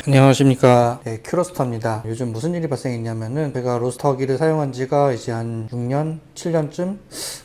안녕하십니까. 네, 큐러스터입니다. 요즘 무슨 일이 발생했냐면은 제가 로스터기를 사용한 지가 이제 한 6년, 7년쯤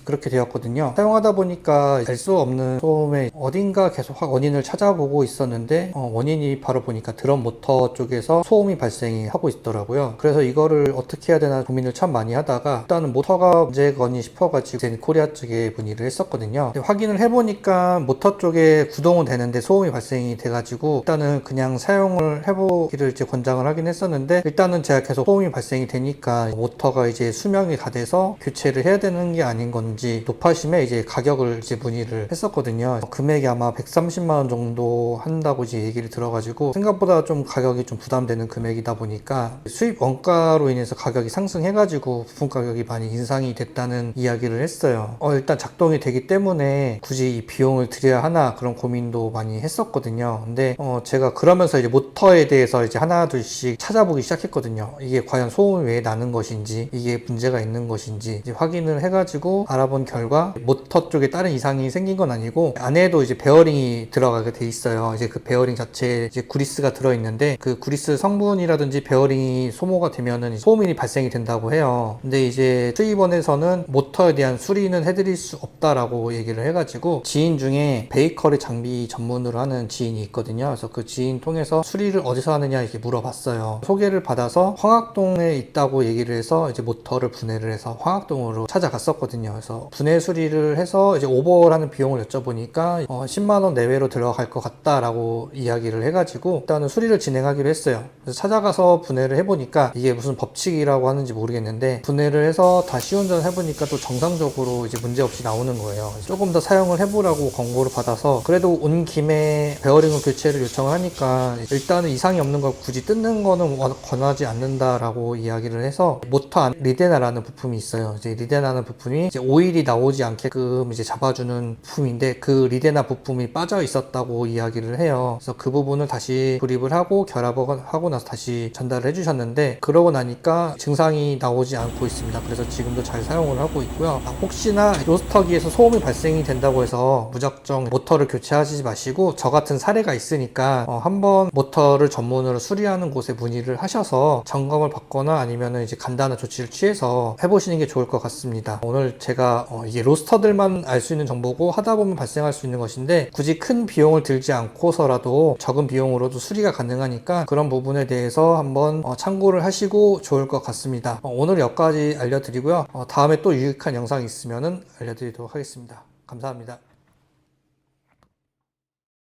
그렇게 되었거든요. 사용하다 보니까 알 수 없는 소음에 어딘가 계속 원인을 찾아보고 있었는데 원인이 바로 보니까 드럼 모터 쪽에서 소음이 발생이 하고 있더라고요. 그래서 이거를 어떻게 해야 되나 고민을 참 많이 하다가 일단은 모터가 문제거니 싶어가지고 제니코리아 쪽에 문의를 했었거든요. 확인을 해보니까 모터 쪽에 구동은 되는데 소음이 발생이 돼가지고 일단은 그냥 사용을 해보기를 이제 권장을 하긴 했었는데, 일단은 제가 계속 소음이 발생이 되니까 모터가 이제 수명이 다 돼서 교체를 해야 되는 게 아닌 건지 노파심에 이제 가격을 이제 문의를 했었거든요. 금액이 아마 130만 원 정도 한다고 이제 얘기를 들어가지고 생각보다 좀 가격이 좀 부담되는 금액이다 보니까 수입 원가로 인해서 가격이 상승해가지고 부품 가격이 많이 인상이 됐다는 이야기를 했어요. 일단 작동이 되기 때문에 굳이 이 비용을 들여야 하나 그런 고민도 많이 했었거든요. 근데 제가 그러면서 이제 모터에 대해서 이제 하나 둘씩 찾아보기 시작했거든요. 이게 과연 소음이 왜 나는 것인지, 이게 문제가 있는 것인지 이제 확인을 해가지고 알아본 결과 모터 쪽에 다른 이상이 생긴 건 아니고 안에도 이제 베어링이 들어가게 돼 있어요. 이제 그 베어링 자체에 이제 구리스가 들어있는데 그 구리스 성분이라든지 베어링이 소모가 되면은 소음이 발생이 된다고 해요. 근데 이제 수입원에서는 모터에 대한 수리는 해드릴 수 없다라고 얘기를 해가지고 지인 중에 베이커리 장비 전문으로 하는 지인이 있거든요. 그래서 그 지인 통해서 수리를 어디서 하느냐 이렇게 물어봤어요. 소개를 받아서 황학동에 있다고 얘기를 해서 이제 모터를 분해를 해서 황학동으로 찾아갔었거든요. 그래서 분해 수리를 해서 이제 오버하는 비용을 여쭤보니까 10만 원 내외로 들어갈 것 같다라고 이야기를 해가지고 일단은 수리를 진행하기로 했어요. 그래서 찾아가서 분해를 해보니까 이게 무슨 법칙이라고 하는지 모르겠는데 분해를 해서 다시 운전을 해보니까 또 정상적으로 이제 문제없이 나오는 거예요. 조금 더 사용을 해보라고 권고를 받아서 그래도 온 김에 베어링 교체를 요청을 하니까 일단은 이상이 없는 걸 굳이 뜯는 거는 권하지 않는다라고 이야기를 해서 모터 안 리데나라는 부품이 있어요. 이제 리데나는 부품이 이제 오일이 나오지 않게끔 이제 잡아주는 부품인데 그 리데나 부품이 빠져 있었다고 이야기를 해요. 그래서 그 부분을 다시 조립을 하고 결합을 하고 나서 다시 전달을 해주셨는데 그러고 나니까 증상이 나오지 않고 있습니다. 그래서 지금도 잘 사용을 하고 있고요. 혹시나 로스터기에서 소음이 발생이 된다고 해서 무작정 모터를 교체하지 마시고 저 같은 사례가 있으니까 한번 모터를 전문으로 수리하는 곳에 문의를 하셔서 점검을 받거나 아니면은 이제 간단한 조치를 취해서 해보시는 게 좋을 것 같습니다. 오늘 제가 이게 로스터들만 알 수 있는 정보고 하다 보면 발생할 수 있는 것인데 굳이 큰 비용을 들지 않고서라도 적은 비용으로도 수리가 가능하니까 그런 부분에 대해서 한번 참고를 하시고 좋을 것 같습니다. 오늘 여기까지 알려드리고요. 다음에 또 유익한 영상이 있으면은 알려드리도록 하겠습니다. 감사합니다.